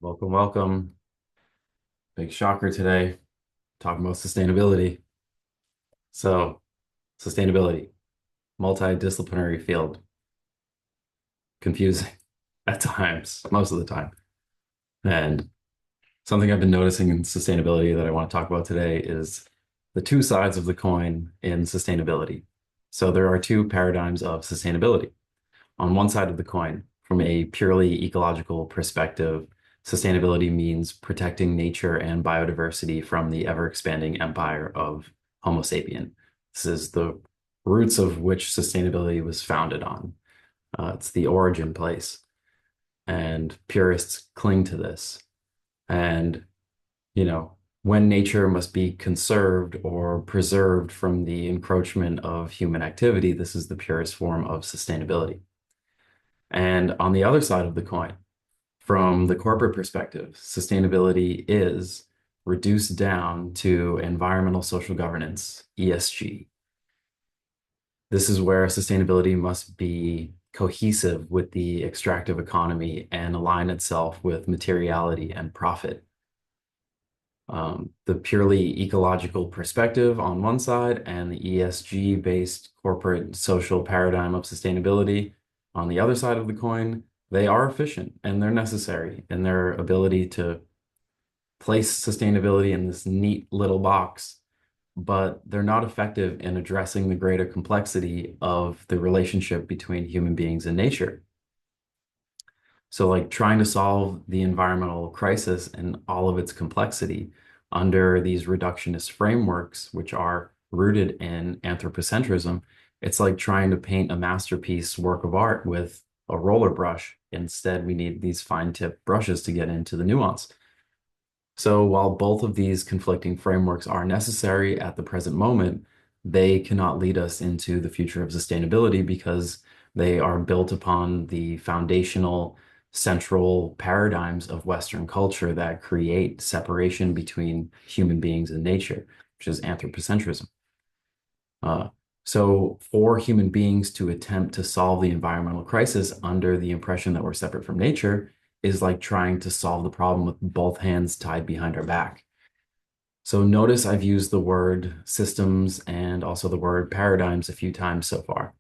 Welcome, welcome. Big shocker today, talking about sustainability. So, sustainability, multidisciplinary field, confusing at times, most of the time. And something I've been noticing in sustainability that I want to talk about today is the two sides of the coin in sustainability. So, there are two paradigms of sustainability. On one side of the coin, from a purely ecological perspective, sustainability means protecting nature and biodiversity from the ever-expanding empire of Homo sapien. This is the roots of which sustainability was founded on. It's the origin place, and purists cling to this. And, you know, when nature must be conserved or preserved from the encroachment of human activity, this is the purest form of sustainability. And on the other side of the coin, from the corporate perspective, sustainability is reduced down to environmental social governance, ESG. This is where sustainability must be cohesive with the extractive economy and align itself with materiality and profit. The purely ecological perspective on one side and the ESG-based corporate social paradigm of sustainability on the other side of the coin, they are efficient and they're necessary in their ability to place sustainability in this neat little box, but they're not effective in addressing the greater complexity of the relationship between human beings and nature. So, like trying to solve the environmental crisis and all of its complexity under these reductionist frameworks, which are rooted in anthropocentrism, it's like trying to paint a masterpiece work of art with a roller brush. Instead, we need these fine-tip brushes to get into the nuance. So, while both of these conflicting frameworks are necessary at the present moment, they cannot lead us into the future of sustainability because they are built upon the foundational central paradigms of Western culture that create separation between human beings and nature, which is anthropocentrism. Uh, so, for human beings to attempt to solve the environmental crisis under the impression that we're separate from nature is like trying to solve the problem with both hands tied behind our back. So, notice I've used the word systems and also the word paradigms a few times so far.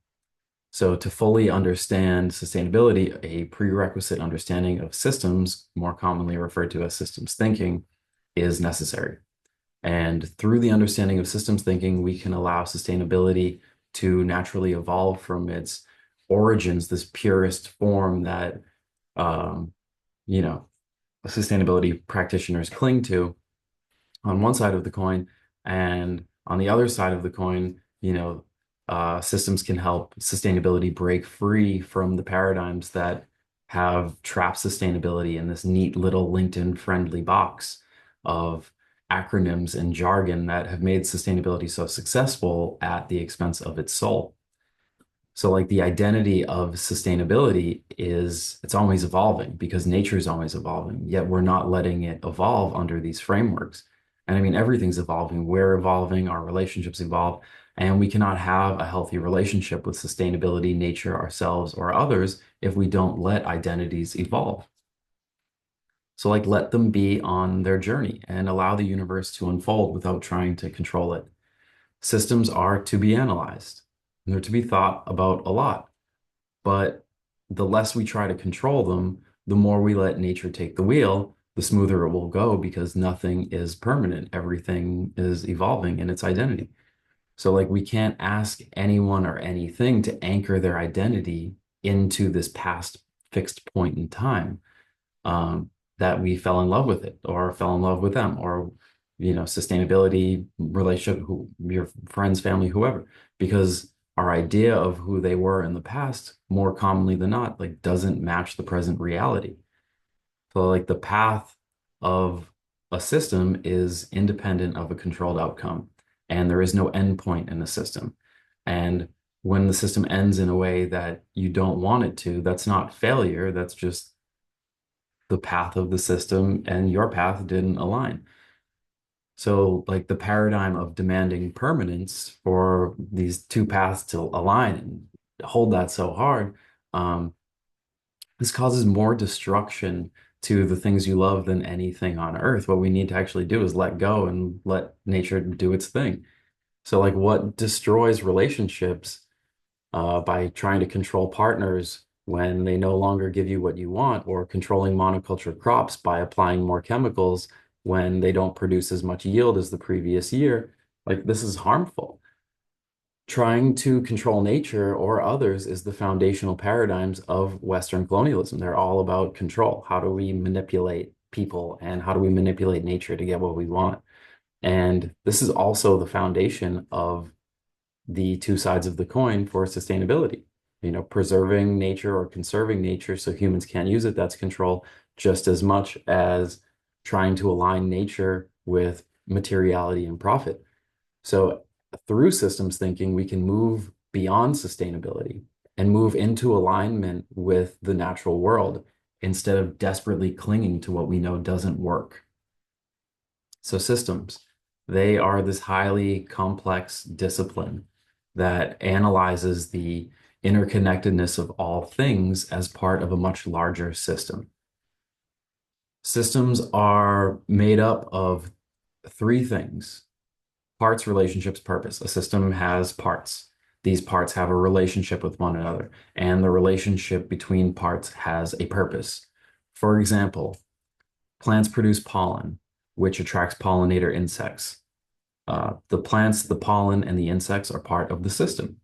So, to fully understand sustainability, a prerequisite understanding of systems, more commonly referred to as systems thinking, is necessary. And through the understanding of systems thinking, we can allow sustainability to naturally evolve from its origins, this purest form that, um, you know, sustainability practitioners cling to on one side of the coin. And on the other side of the coin, systems can help sustainability break free from the paradigms that have trapped sustainability in this neat little LinkedIn friendly box of acronyms and jargon that have made sustainability so successful at the expense of its soul. So like the identity of sustainability is it's always evolving because nature is always evolving, yet we're not letting it evolve under these frameworks. And I mean, everything's evolving. We're evolving, our relationships evolve, and we cannot have a healthy relationship with sustainability, nature, ourselves, or others if we don't let identities evolve. So like let them be on their journey and allow the universe to unfold without trying to control it. Systems are to be analyzed and they're to be thought about a lot. But the less we try to control them, the more we let nature take the wheel, the smoother it will go because nothing is permanent. Everything is evolving in its identity. So, like, we can't ask anyone or anything to anchor their identity into this past fixed point in time that we fell in love with it or fell in love with them or, sustainability, relationship, your friends, family, whoever, because our idea of who they were in the past, more commonly than not, like doesn't match the present reality. So like the path of a system is independent of a controlled outcome, and there is no endpoint in the system. And when the system ends in a way that you don't want it to, that's not failure, that's just the path of the system and your path didn't align. So, like the paradigm of demanding permanence for these two paths to align and hold that so hard, um, this causes more destruction to the things you love than anything on earth. What we need to actually do is let go and let nature do its thing. So, like, what destroys relationships by trying to control partners when they no longer give you what you want, or controlling monoculture crops by applying more chemicals when they don't produce as much yield as the previous year. Like, this is harmful. Trying to control nature or others is the foundational paradigms of Western colonialism. They're all about control. How do we manipulate people and how do we manipulate nature to get what we want? And this is also the foundation of the two sides of the coin for sustainability. Preserving nature or conserving nature so humans can't use it, that's control, just as much as trying to align nature with materiality and profit. So through systems thinking, we can move beyond sustainability and move into alignment with the natural world instead of desperately clinging to what we know doesn't work. So systems, they are this highly complex discipline that analyzes the interconnectedness of all things as part of a much larger system. Systems are made up of three things: parts, relationships, purpose. A system has parts. These parts have a relationship with one another, and the relationship between parts has a purpose. For example, plants produce pollen, which attracts pollinator insects. The plants, the pollen, and the insects are part of the system.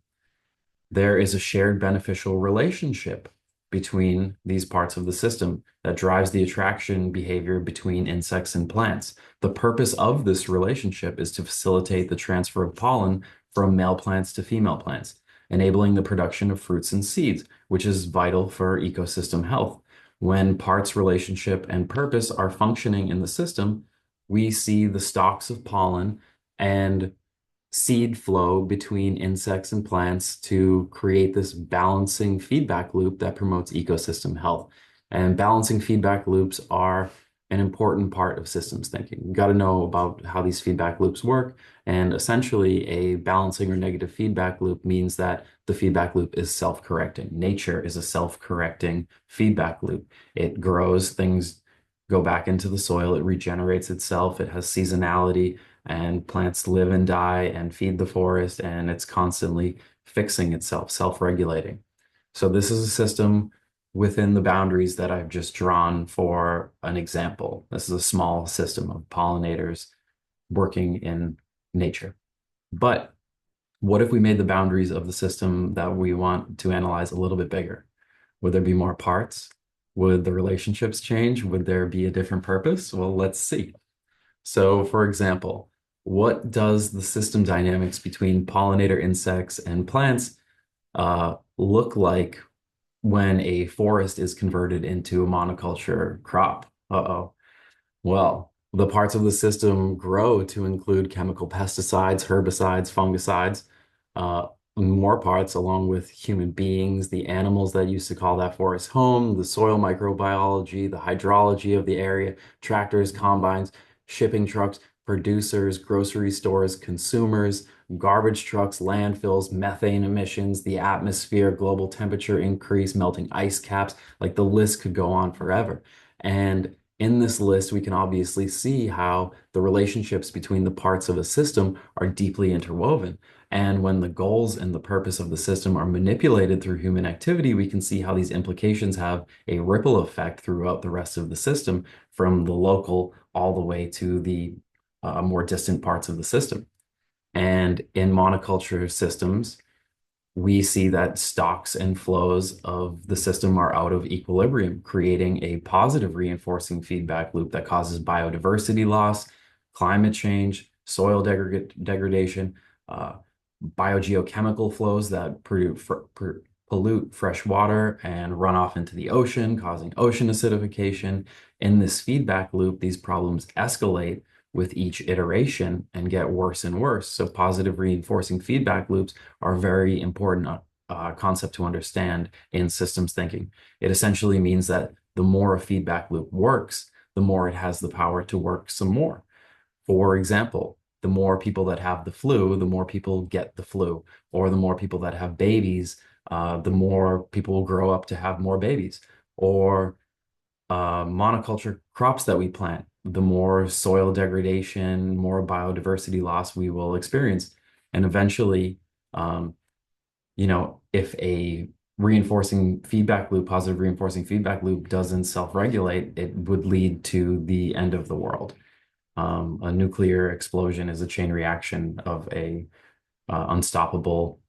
There is a shared beneficial relationship between these parts of the system that drives the attraction behavior between insects and plants. The purpose of this relationship is to facilitate the transfer of pollen from male plants to female plants, enabling the production of fruits and seeds, which is vital for ecosystem health. When parts, relationship, and purpose are functioning in the system, we see the stalks of pollen and seed flow between insects and plants to create this balancing feedback loop that promotes ecosystem health. And balancing feedback loops are an important part of systems thinking. You've got to know about how these feedback loops work. And essentially, a balancing or negative feedback loop means that the feedback loop is self-correcting. Nature is a self-correcting feedback loop. It grows, things go back into the soil, it regenerates itself, it has seasonality, and plants live and die and feed the forest, and it's constantly fixing itself, self-regulating. So this is a system within the boundaries that I've just drawn for an example. This is a small system of pollinators working in nature. But what if we made the boundaries of the system that we want to analyze a little bit bigger? Would there be more parts? Would the relationships change? Would there be a different purpose? Well, let's see. So, for example, what does the system dynamics between pollinator insects and plants look like when a forest is converted into a monoculture crop? Uh-oh. Well, the parts of the system grow to include chemical pesticides, herbicides, fungicides, uh, more parts along with human beings, the animals that used to call that forest home, the soil microbiology, the hydrology of the area, tractors, combines, shipping trucks, producers, grocery stores, consumers, garbage trucks, landfills, methane emissions, the atmosphere, global temperature increase, melting ice caps. Like, the list could go on forever. And in this list, we can obviously see how the relationships between the parts of a system are deeply interwoven. And when the goals and the purpose of the system are manipulated through human activity, we can see how these implications have a ripple effect throughout the rest of the system, from the local all the way to the more distant parts of the system. And in monoculture systems, we see that stocks and flows of the system are out of equilibrium, creating a positive reinforcing feedback loop that causes biodiversity loss, climate change, soil degradation, uh, biogeochemical flows that pollute fresh water and run off into the ocean, causing ocean acidification. In this feedback loop, these problems escalate with each iteration and get worse and worse. So positive reinforcing feedback loops are a very important concept to understand in systems thinking. It essentially means that the more a feedback loop works, the more it has the power to work some more. For example, the more people that have the flu, the more people get the flu, or the more people that have babies, the more people will grow up to have more babies. Or monoculture crops that we plant, the more soil degradation, more biodiversity loss we will experience. And eventually, um, if a positive reinforcing feedback loop doesn't self-regulate, it would lead to the end of the world. A nuclear explosion is a chain reaction of a unstoppable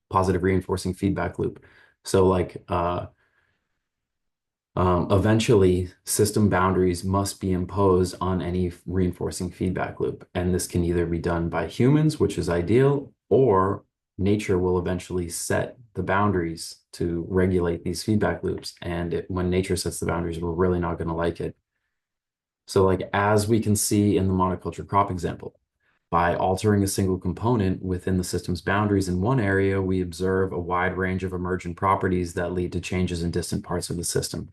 positive reinforcing feedback loop. So eventually, system boundaries must be imposed on any reinforcing feedback loop. And this can either be done by humans, which is ideal, or nature will eventually set the boundaries to regulate these feedback loops. And when nature sets the boundaries, we're really not going to like it. So, as we can see in the monoculture crop example, by altering a single component within the system's boundaries in one area, we observe a wide range of emergent properties that lead to changes in distant parts of the system.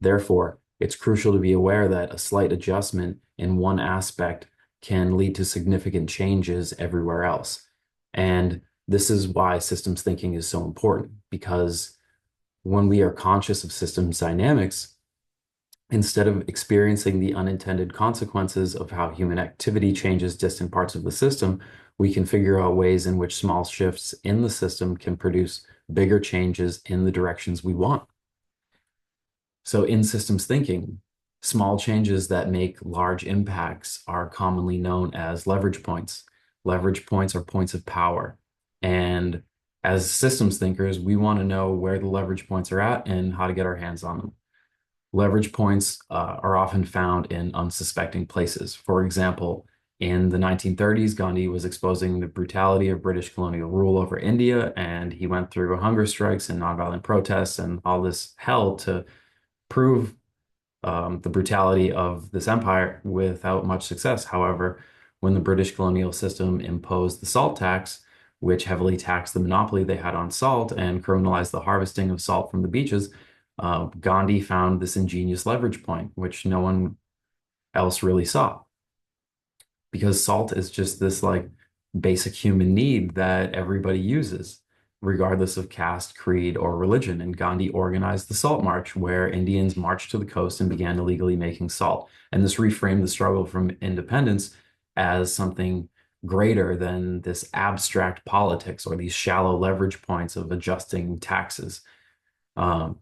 Therefore, it's crucial to be aware that a slight adjustment in one aspect can lead to significant changes everywhere else. And this is why systems thinking is so important, because when we are conscious of systems dynamics, instead of experiencing the unintended consequences of how human activity changes distant parts of the system, we can figure out ways in which small shifts in the system can produce bigger changes in the directions we want. So in systems thinking, small changes that make large impacts are commonly known as leverage points. Leverage points are points of power. And as systems thinkers, we want to know where the leverage points are at and how to get our hands on them. Leverage points are often found in unsuspecting places. For example, in the 1930s, Gandhi was exposing the brutality of British colonial rule over India, and he went through hunger strikes and nonviolent protests and all this hell to prove the brutality of this empire without much success. However, when the British colonial system imposed the salt tax, which heavily taxed the monopoly they had on salt and criminalized the harvesting of salt from the beaches, Gandhi found this ingenious leverage point, which no one else really saw. Because salt is just this basic human need that everybody uses, regardless of caste, creed, or religion. And Gandhi organized the Salt March, where Indians marched to the coast and began illegally making salt. And this reframed the struggle from independence as something greater than this abstract politics or these shallow leverage points of adjusting taxes. Um,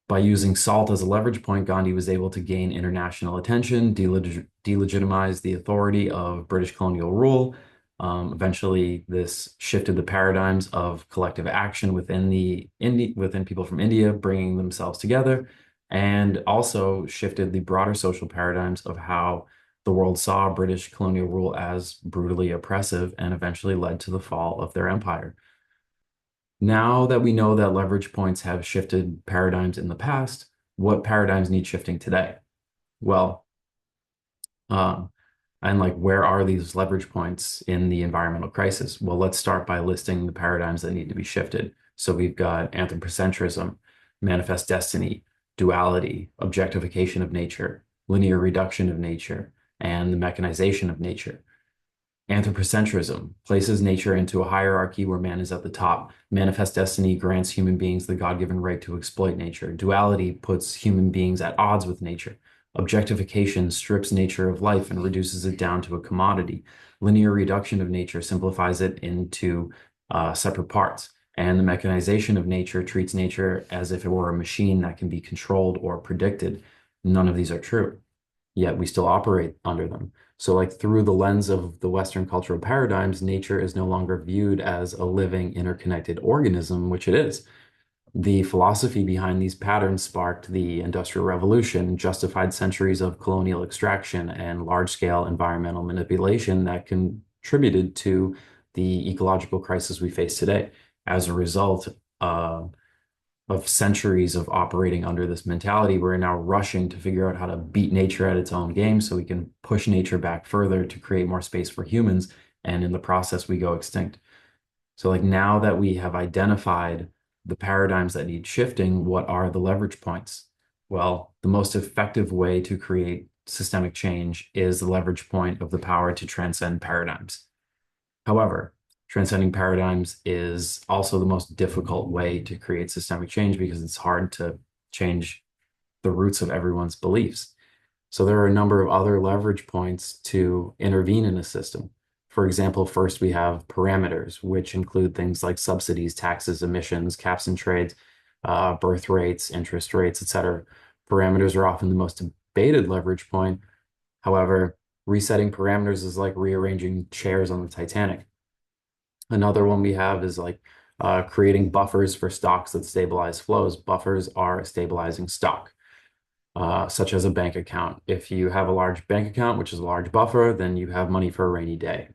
by using salt as a leverage point, Gandhi was able to gain international attention, delegitimize the authority of British colonial rule. Eventually, this shifted the paradigms of collective action within people from India, bringing themselves together, and also shifted the broader social paradigms of how the world saw British colonial rule as brutally oppressive, and eventually led to the fall of their empire. Now that we know that leverage points have shifted paradigms in the past, what paradigms need shifting today? Well, um, and where are these leverage points in the environmental crisis? Well, let's start by listing the paradigms that need to be shifted. So we've got anthropocentrism, manifest destiny, duality, objectification of nature, linear reduction of nature, and the mechanization of nature. Anthropocentrism places nature into a hierarchy where man is at the top. Manifest destiny grants human beings the God-given right to exploit nature. Duality puts human beings at odds with nature. Objectification strips nature of life and reduces it down to a commodity. Linear reduction of nature simplifies it into separate parts. And the mechanization of nature treats nature as if it were a machine that can be controlled or predicted. None of these are true, yet we still operate under them. So through the lens of the Western cultural paradigms, nature is no longer viewed as a living, interconnected organism, which it is. The philosophy behind these patterns sparked the Industrial Revolution, justified centuries of colonial extraction and large-scale environmental manipulation that contributed to the ecological crisis we face today. As a result, of centuries of operating under this mentality, we're now rushing to figure out how to beat nature at its own game so we can push nature back further to create more space for humans. And in the process, we go extinct. So now that we have identified the paradigms that need shifting, what are the leverage points? Well, the most effective way to create systemic change is the leverage point of the power to transcend paradigms. However, transcending paradigms is also the most difficult way to create systemic change because it's hard to change the roots of everyone's beliefs. So there are a number of other leverage points to intervene in a system. For example, first we have parameters, which include things like subsidies, taxes, emissions, caps and trades, birth rates, interest rates, etc. Parameters are often the most debated leverage point. However, resetting parameters is like rearranging chairs on the Titanic. Another one we have is like creating buffers for stocks that stabilize flows. Buffers are a stabilizing stock, such as a bank account. If you have a large bank account, which is a large buffer, then you have money for a rainy day.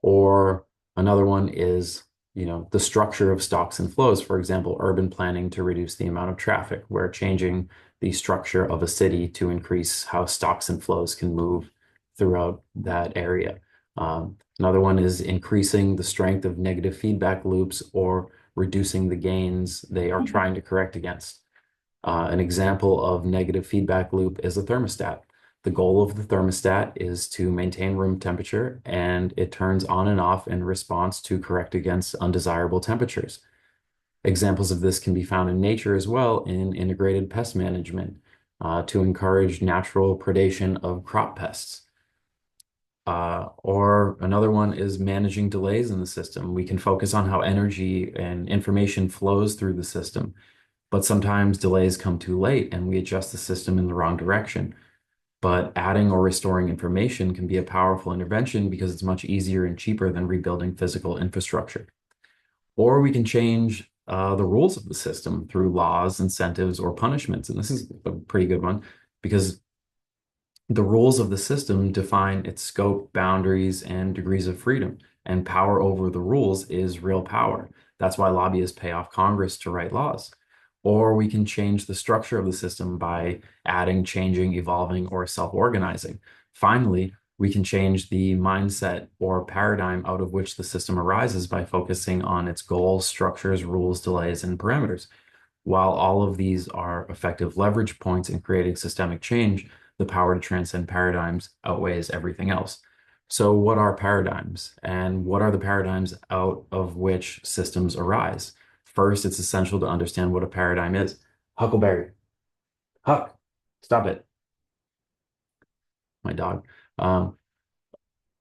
Or another one is, the structure of stocks and flows. For example, urban planning to reduce the amount of traffic. We're changing the structure of a city to increase how stocks and flows can move throughout that area. Another one is increasing the strength of negative feedback loops or reducing the gains they are trying to correct against. An example of negative feedback loop is a thermostat. The goal of the thermostat is to maintain room temperature, and it turns on and off in response to correct against undesirable temperatures. Examples of this can be found in nature as well in integrated pest management to encourage natural predation of crop pests. Or another one is managing delays in the system. We can focus on how energy and information flows through the system, but sometimes delays come too late and we adjust the system in the wrong direction. But adding or restoring information can be a powerful intervention because it's much easier and cheaper than rebuilding physical infrastructure. Or we can change the rules of the system through laws, incentives, or punishments. And this is a pretty good one because the rules of the system define its scope, boundaries, and degrees of freedom. And power over the rules is real power. That's why lobbyists pay off Congress to write laws. Or we can change the structure of the system by adding, changing, evolving, or self-organizing. Finally, we can change the mindset or paradigm out of which the system arises by focusing on its goals, structures, rules, delays, and parameters. While all of these are effective leverage points in creating systemic change, the power to transcend paradigms outweighs everything else. So, what are paradigms? And what are the paradigms out of which systems arise? First, it's essential to understand what a paradigm is. Huckleberry, Huck, stop it, my dog. Um,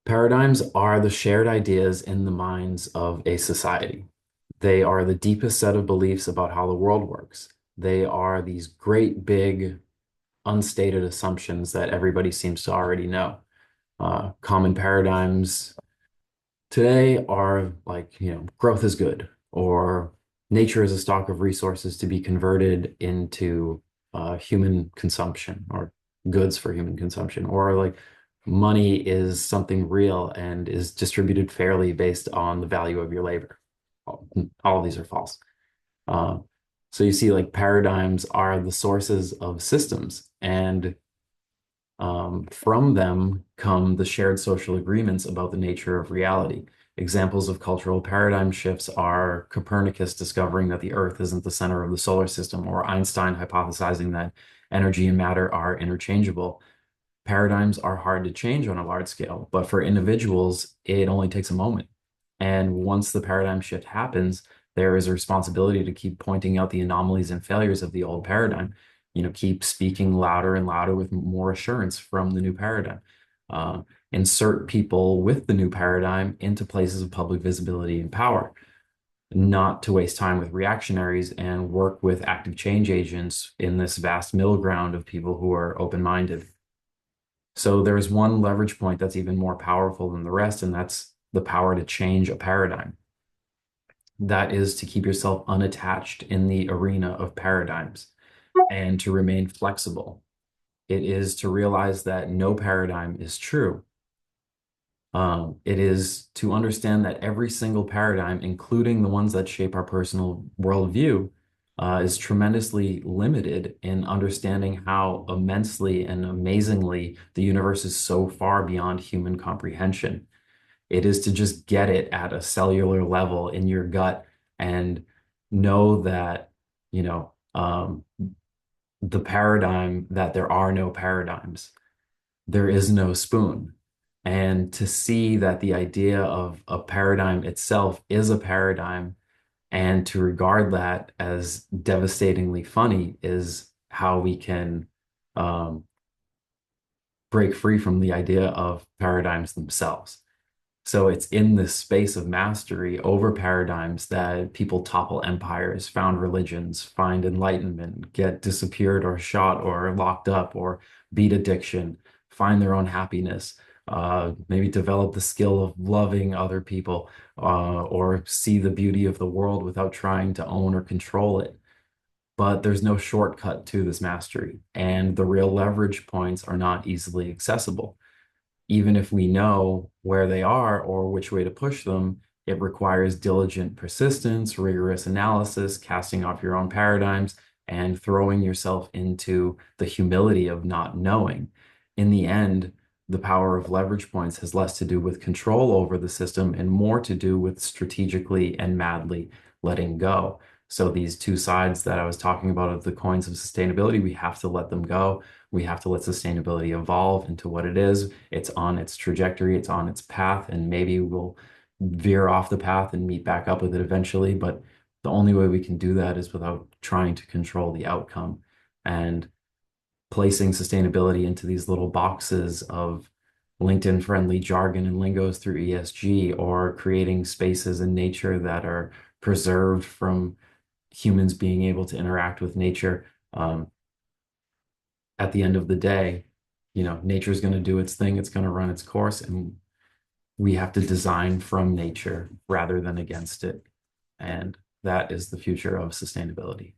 Paradigms are the shared ideas in the minds of a society. They are the deepest set of beliefs about how the world works. They are these great big unstated assumptions that everybody seems to already know. Common paradigms today are like, growth is good, or nature is a stock of resources to be converted into human consumption or goods for human consumption, or like money is something real and is distributed fairly based on the value of your labor. All of these are false. Uh, so you see, like paradigms are the sources of systems, and from them come the shared social agreements about the nature of reality. Examples of cultural paradigm shifts are Copernicus discovering that the Earth isn't the center of the solar system, or Einstein hypothesizing that energy and matter are interchangeable. Paradigms are hard to change on a large scale, but for individuals, it only takes a moment. And once the paradigm shift happens, there is a responsibility to keep pointing out the anomalies and failures of the old paradigm. Keep speaking louder and louder with more assurance from the new paradigm. Uh, Insert people with the new paradigm into places of public visibility and power, not to waste time with reactionaries and work with active change agents in this vast middle ground of people who are open-minded. So there's one leverage point that's even more powerful than the rest, and that's the power to change a paradigm. That is to keep yourself unattached in the arena of paradigms and to remain flexible. It is to realize that no paradigm is true. It is to understand that every single paradigm, including the ones that shape our personal worldview, is tremendously limited in understanding how immensely and amazingly the universe is so far beyond human comprehension. It is to just get it at a cellular level in your gut and know that, the paradigm that there are no paradigms. There is no spoon. And to see that the idea of a paradigm itself is a paradigm and to regard that as devastatingly funny is how we can um, break free from the idea of paradigms themselves. So it's in this space of mastery over paradigms that people topple empires, found religions, find enlightenment, get disappeared or shot or locked up or beat addiction, find their own happiness, maybe develop the skill of loving other people, or see the beauty of the world without trying to own or control it. But there's no shortcut to this mastery, and the real leverage points are not easily accessible. Even if we know where they are or which way to push them, it requires diligent persistence, rigorous analysis, casting off your own paradigms, and throwing yourself into the humility of not knowing. In the end, the power of leverage points has less to do with control over the system and more to do with strategically and madly letting go. So these two sides that I was talking about of the coins of sustainability, we have to let them go. We have to let sustainability evolve into what it is. It's on its trajectory, it's on its path, and maybe we'll veer off the path and meet back up with it eventually. But the only way we can do that is without trying to control the outcome and placing sustainability into these little boxes of LinkedIn friendly jargon and lingos through ESG, or creating spaces in nature that are preserved from humans being able to interact with nature. At the end of the day, nature is going to do its thing, it's going to run its course, and we have to design from nature rather than against it. And that is the future of sustainability.